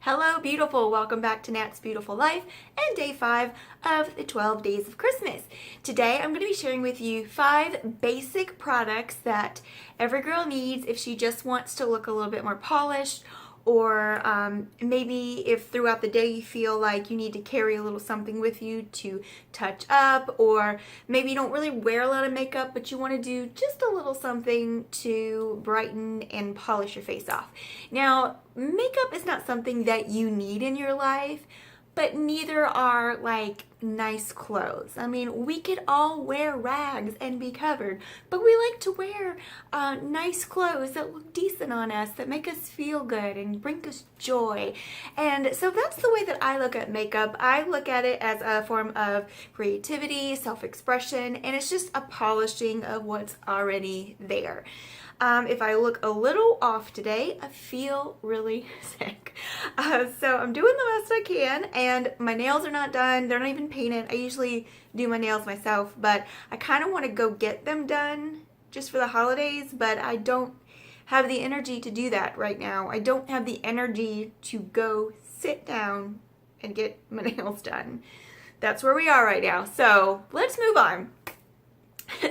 Hello, beautiful. Welcome back to Nat's Beautiful Life and day 5 of the 12 days of Christmas. Today, I'm going to be sharing with you 5 basic products that every girl needs if she just wants to look a little bit more polished, or maybe if throughout the day you feel like you need to carry a little something with you to touch up, or maybe you don't really wear a lot of makeup but you want to do just a little something to brighten and polish your face off. Now, makeup is not something that you need in your life, but neither are like nice clothes. I mean, we could all wear rags and be covered, but we like to wear nice clothes that look decent on us, that make us feel good and bring us joy. And so that's the way that I look at makeup. I look at it as a form of creativity, self-expression, and it's just a polishing of what's already there. If I look a little off today, I feel really sick. So I'm doing the best I can, and my nails are not done. They're not even painted. I usually do my nails myself, but I kind of want to go get them done just for the holidays, but I don't have the energy to do that right now. I don't have the energy to go sit down and get my nails done. That's where we are right now. So let's move on.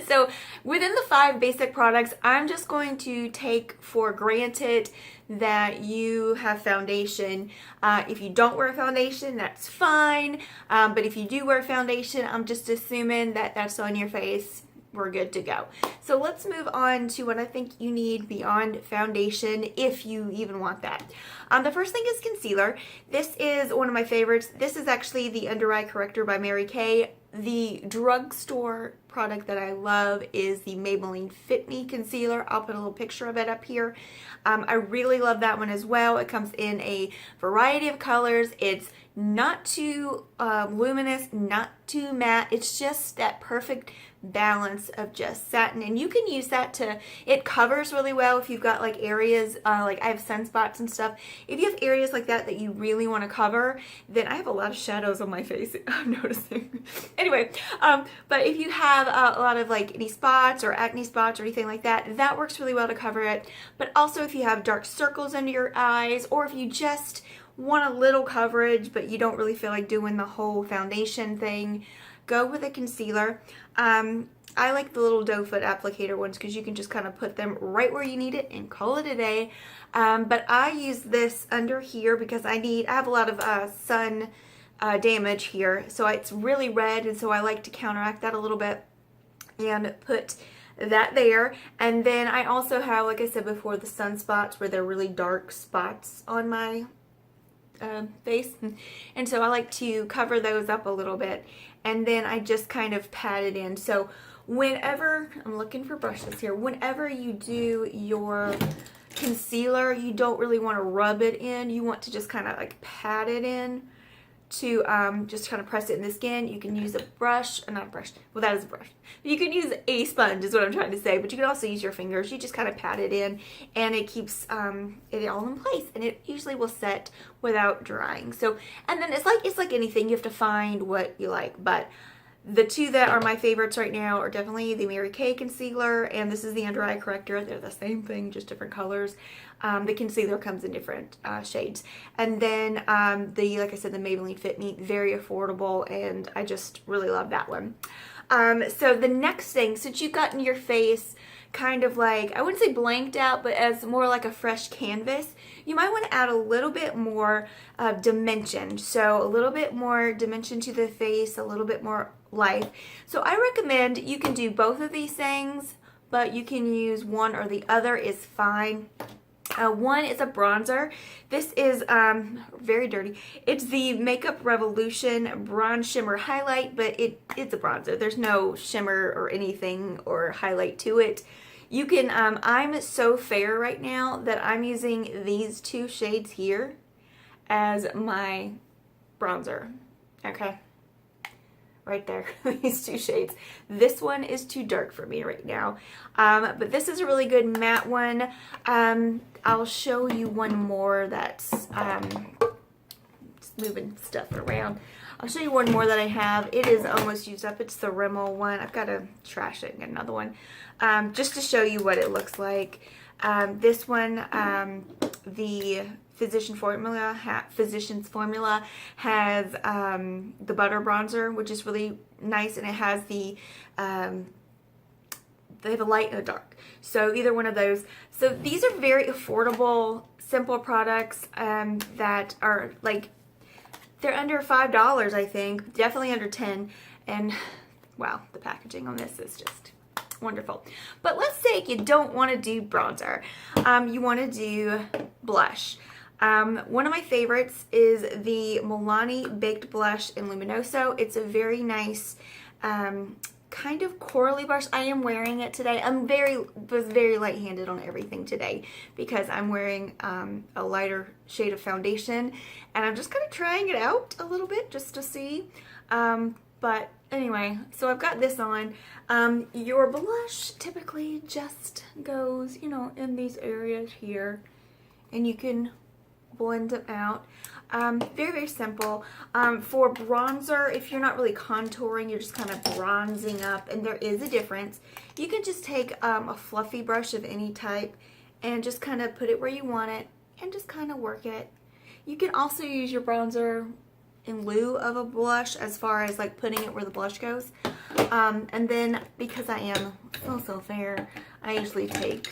So within the 5 basic products, I'm just going to take for granted that you have foundation. If you don't wear foundation, that's fine. But if you do wear foundation, I'm just assuming that that's on your face. We're good to go. So let's move on to what I think you need beyond foundation, if you even want that. The first thing is concealer. This is one of my favorites. This is actually the Undereye Corrector by Mary Kay. The drugstore product that I love is the Maybelline FitMe concealer. I'll put a little picture of it up here. I really love that one as well. It comes in a variety of colors. It's not too luminous, not too matte. It's just that perfect balance of just satin, and you can use that to, it covers really well if you've got like areas, like I have sunspots and stuff. If you have areas like that you really want to cover, then I have a lot of shadows on my face, I'm noticing. Anyway, but if you have a lot of like any spots or acne spots or anything like that, that works really well to cover it. But also if you have dark circles under your eyes, or if you just want a little coverage but you don't really feel like doing the whole foundation thing, go with a concealer. I like the little doe foot applicator ones because you can just kind of put them right where you need it and call it a day. But I use this under here because I have a lot of sun damage here, so it's really red, and so I like to counteract that a little bit and put that there. And then I also have, like I said before, the sunspots where they're really dark spots on my face, and so I like to cover those up a little bit, and then I just kind of pat it in. So whenever, I'm looking for brushes here, whenever you do your concealer, you don't really want to rub it in. You want to just kind of like pat it in to just kind of press it in the skin. You can use a brush, not a brush, well that is a brush. You can use a sponge is what I'm trying to say, but you can also use your fingers. You just kind of pat it in, and it keeps it all in place, and it usually will set without drying. So, and then it's like anything, you have to find what you like, but the 2 that are my favorites right now are definitely the Mary Kay concealer, and this is the Under Eye Corrector. They're the same thing, just different colors. The concealer comes in different shades. And then like I said, the Maybelline Fit Me, very affordable, and I just really love that one. So the next thing, since you've gotten your face kind of like, I wouldn't say blanked out, but as more like a fresh canvas, you might want to add a little bit more dimension. So a little bit more dimension to the face, a little bit more life. So I recommend you can do both of these things, but you can use one or the other is fine. One is a bronzer. This is very dirty. It's the Makeup Revolution Bronze Shimmer Highlight, but it's a bronzer. There's no shimmer or anything or highlight to it. You can, I'm so fair right now that I'm using these 2 shades here as my bronzer. Okay. Right there, these 2 shades. This one is too dark for me right now, but this is a really good matte one. I'll show you one more that's just moving stuff around. I'll show you one more that I have. It is almost used up. It's the Rimmel one. I've got to trash it and get another one just to show you what it looks like. This one the Physician's Formula has the Butter Bronzer, which is really nice, and it has the they have a light and a dark. So either one of those. So these are very affordable, simple products that are like, they're under $5, I think. Definitely under 10. And wow, the packaging on this is just wonderful. But let's say you don't want to do bronzer. You want to do blush. One of my favorites is the Milani Baked Blush in Luminoso. It's a very nice kind of corally brush. I am wearing it today. Was very light-handed on everything today because I'm wearing a lighter shade of foundation, and I'm just kind of trying it out a little bit just to see. But anyway, so I've got this on. Your blush typically just goes, you know, in these areas here, and you can blend them out. Very, very simple. For bronzer, if you're not really contouring, you're just kind of bronzing up, and there is a difference. You can just take a fluffy brush of any type and just kind of put it where you want it and just kind of work it. You can also use your bronzer in lieu of a blush as far as like putting it where the blush goes. And then because I am so fair, I usually take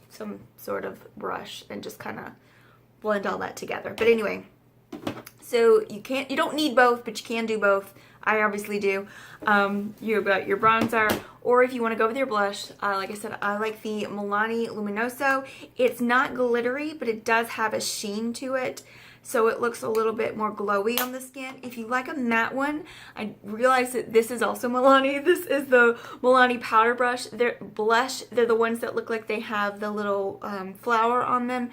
some sort of brush and just kind of blend all that together. But anyway, so you don't need both, but you can do both. I obviously do. You've got your bronzer, or if you want to go with your blush, like I said, I like the Milani Luminoso. It's not glittery, but it does have a sheen to it, so it looks a little bit more glowy on the skin. If you like a matte one, I realize that this is also Milani. This is the Milani powder brush. They're the ones that look like they have the little flower on them.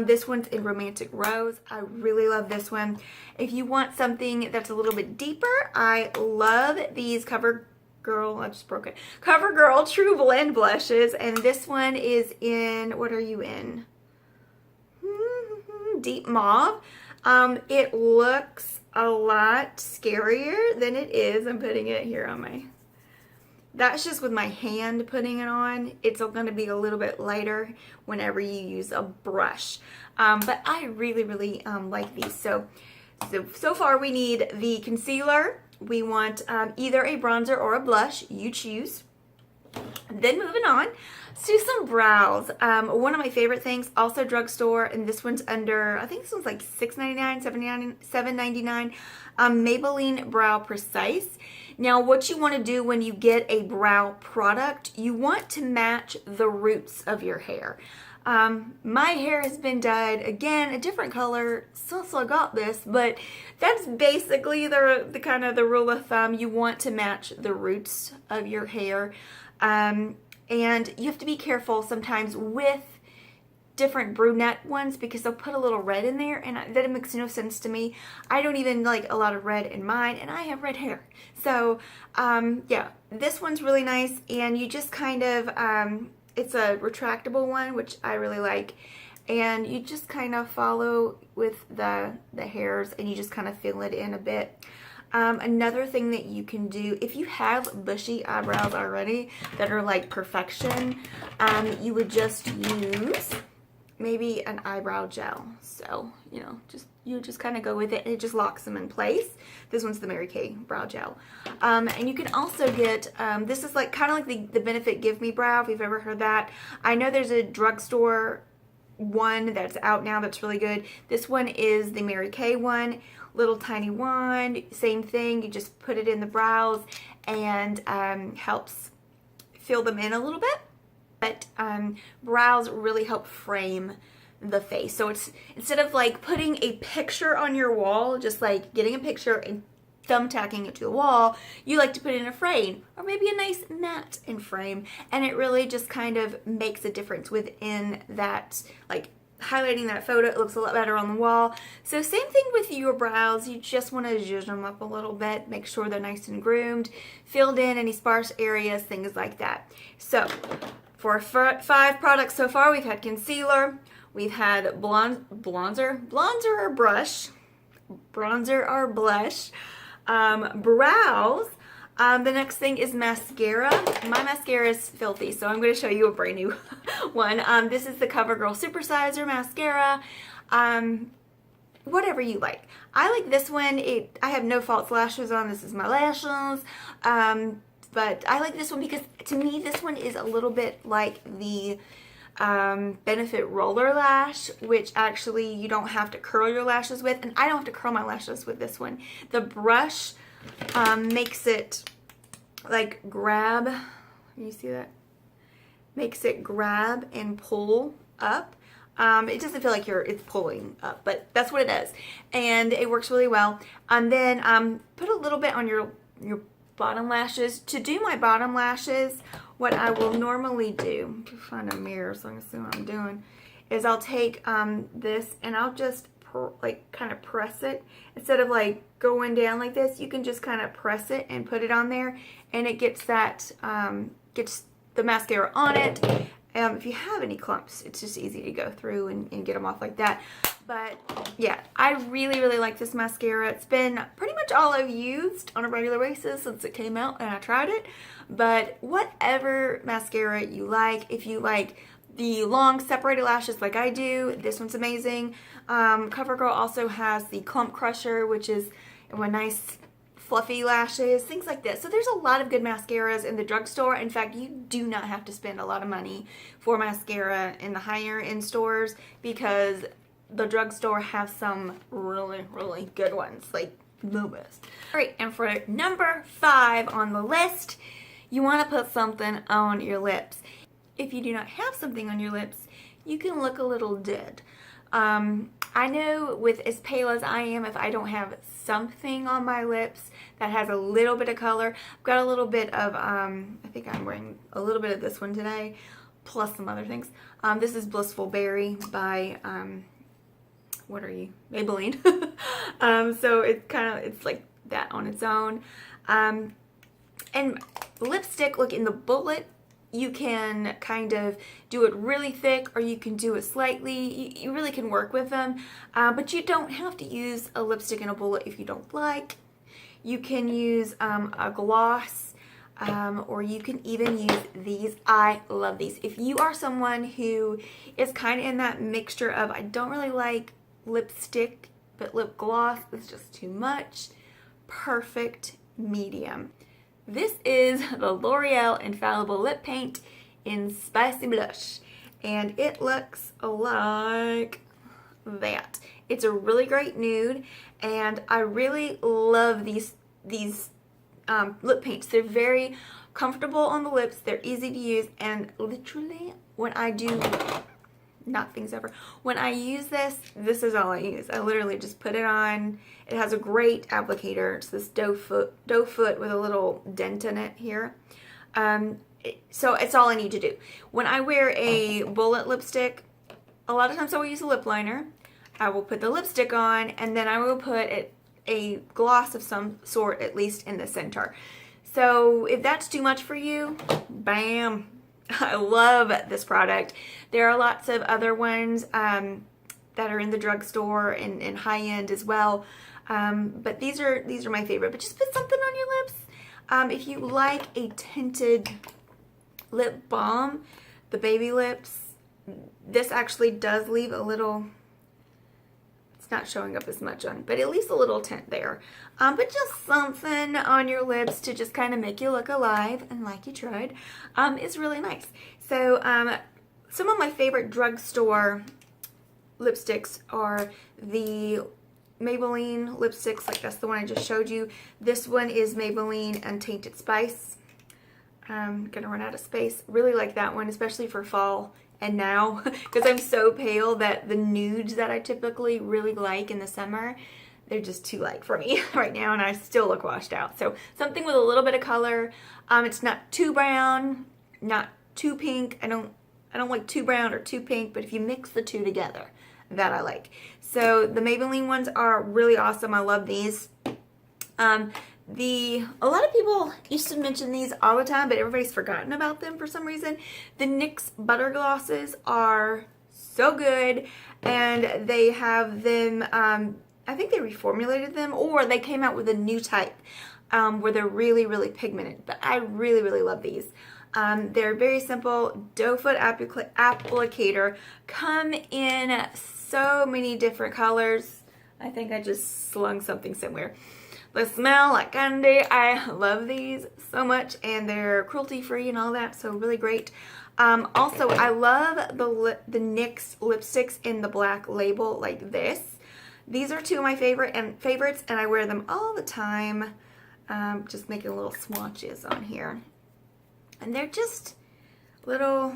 This one's in Romantic Rose. I really love this one. If you want something that's a little bit deeper, I love these CoverGirl, I just broke it, CoverGirl TruBlend blushes, and this one is in, what are you in? Deep Mauve. It looks a lot scarier than it is. I'm putting it here on my, that's just with my hand putting it on. It's going to be a little bit lighter whenever you use a brush. But I really like these. So far we need the concealer. We want either a bronzer or a blush. You choose. Then moving on, let's do some brows. One of my favorite things, also drugstore, and this one's under, I think this one's like $6.99, $7.99. Maybelline Brow Precise. Now, what you want to do when you get a brow product, you want to match the roots of your hair. My hair has been dyed, again, a different color since I got this, but that's basically the kind of the rule of thumb. You want to match the roots of your hair. And you have to be careful sometimes with different brunette ones because they'll put a little red in there, and that makes no sense to me. I don't even like a lot of red in mine, and I have red hair. So, yeah, this one's really nice, and you just kind of, it's a retractable one, which I really like, and you just kind of follow with the hairs, and you just kind of fill it in a bit. Another thing that you can do, if you have bushy eyebrows already that are like perfection, you would just use maybe an eyebrow gel. So, you know, you just kind of go with it, and it just locks them in place. This one's the Mary Kay brow gel. And you can also get, this is like kind of like the Benefit Give Me Brow, if you've ever heard that. I know there's a drugstore one that's out now that's really good. This one is the Mary Kay one. Little tiny wand, same thing, you just put it in the brows and helps fill them in a little bit. But brows really help frame the face. So it's, instead of like putting a picture on your wall, just like getting a picture and thumbtacking it to the wall, you like to put it in a frame, or maybe a nice matte in frame, and it really just kind of makes a difference within that, like highlighting that photo. It looks a lot better on the wall. So same thing with your brows. You just want to zhuzh them up a little bit, make sure they're nice and groomed, filled in any sparse areas, things like that. So for 5 products so far, we've had concealer, we've had bronzer or brush, bronzer or blush, brows. The next thing is mascara. My mascara is filthy, so I'm going to show you a brand new one. This is the CoverGirl Supersizer Mascara. Whatever you like. I like this one. I have no false lashes on. This is my lashes. But I like this one because to me this one is a little bit like the Benefit Roller Lash, which actually you don't have to curl your lashes with, and I don't have to curl my lashes with this one. The brush makes it like grab, you see that? Makes it grab and pull up. It doesn't feel like it's pulling up, but that's what it does. And it works really well. And then put a little bit on your bottom lashes. To do my bottom lashes, what I will normally do, to find a mirror so I can see what I'm doing, is I'll take this and I'll just kind of press it. Instead of like going down like this, you can just kind of press it and put it on there, and it gets that, gets the mascara on it. If you have any clumps, it's just easy to go through and get them off like that. But yeah, I really, really like this mascara. It's been pretty much all I've used on a regular basis since it came out and I tried it. But whatever mascara you like, if you like the long separated lashes like I do, this one's amazing. CoverGirl also has the Clump Crusher, which is a nice fluffy lashes, things like this. So there's a lot of good mascaras in the drugstore. In fact, you do not have to spend a lot of money for mascara in the higher end stores because the drugstore has some really, really good ones, like the best. All right, and for number 5 on the list, you want to put something on your lips. If you do not have something on your lips, you can look a little dead. I know with as pale as I am, if I don't have something on my lips that has a little bit of color, I've got a little bit of, I think I'm wearing a little bit of this one today, plus some other things. This is Blissful Berry by, what are you? Maybelline. So it's like that on its own. And lipstick, look, in the bullet, you can kind of do it really thick or you can do it slightly. You really can work with them, but you don't have to use a lipstick in a bullet if you don't like. You can use a gloss, or you can even use these. I love these. If you are someone who is kind of in that mixture of I don't really like lipstick, but lip gloss is just too much, perfect medium. This is the L'Oreal Infallible Lip Paint in Spicy Blush, and it looks like that. It's a really great nude, and I really love these lip paints. They're very comfortable on the lips, they're easy to use, and literally when I do, not things ever, when I use this is all I use. I literally just put it on. It has a great applicator. It's this doe foot with a little dent in it here. So it's all I need to do. When I wear a bullet lipstick, a lot of times I will use a lip liner. I will put the lipstick on, and then I will put a gloss of some sort, at least in the center. So if that's too much for you, bam. I love this product. There are lots of other ones that are in the drugstore and high end as well. But these are my favorite. But just put something on your lips. If you like a tinted lip balm, the Baby Lips, this actually does leave a little, it's not showing up as much on, but at least a little tint there. But just something on your lips to just kind of make you look alive and like you tried is really nice. So some of my favorite drugstore lipsticks are the Maybelline lipsticks, like that's the one I just showed you. This one is Maybelline Untainted Spice. I'm gonna run out of space. Really like that one, especially for fall and now, because I'm so pale that the nudes that I typically really like in the summer, they're just too light for me right now, and I still look washed out. So something with a little bit of color. It's not too brown, not too pink. I don't like too brown or too pink, but if you mix the two together, that I like. So the Maybelline ones are really awesome. I love these. A lot of people used to mention these all the time, but everybody's forgotten about them for some reason. The NYX Butter Glosses are so good, and they have them, I think they reformulated them, or they came out with a new type. where they're really, really pigmented. But I really, really love these. They're very simple doe foot applicator. Come in so many different colors. I think I just slung something somewhere. They smell like candy. I love these so much, and they're cruelty-free and all that, so really great. Also, I love the NYX lipsticks in the black label like this. These are two of my favorites, and I wear them all the time. Just making little swatches on here. And they're just little,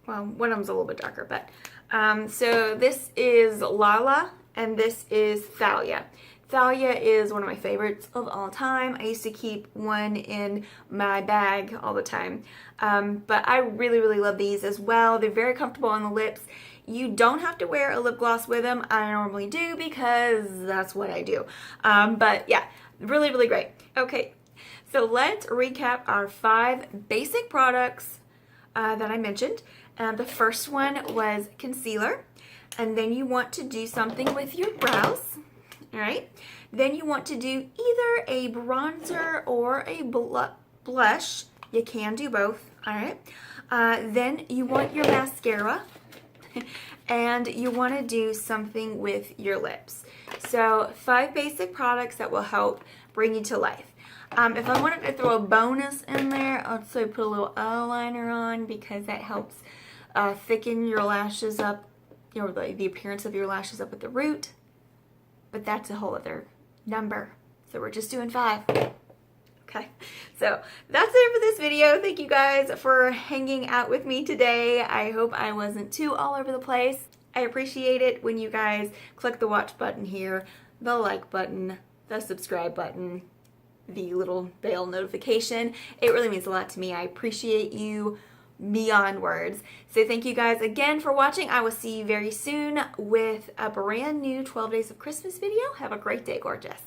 well, one of them's a little bit darker, but, so this is Lala, and this is Thalia. Thalia is one of my favorites of all time. I used to keep one in my bag all the time. But I really, really love these as well. They're very comfortable on the lips. You don't have to wear a lip gloss with them. I normally do because that's what I do. But yeah, really, really great. Okay, so let's recap our 5 basic products that I mentioned. The first one was concealer. And then you want to do something with your brows. All right, then you want to do either a bronzer or a blush. You can do both, all right. Then you want your mascara, and you want to do something with your lips. So 5 basic products that will help bring you to life. If I wanted to throw a bonus in there, I'd say put a little eyeliner on, because that helps thicken your lashes up, you know, the appearance of your lashes up at the root. But that's a whole other number. So we're just doing 5. Okay, so that's it for this video. Thank you guys for hanging out with me today. I hope I wasn't too all over the place. I appreciate it when you guys click the watch button here, the like button, the subscribe button, the little bell notification. It really means a lot to me. I appreciate you beyond words. So thank you guys again for watching. I will see you very soon with a brand new 12 Days of Christmas video. Have a great day, gorgeous.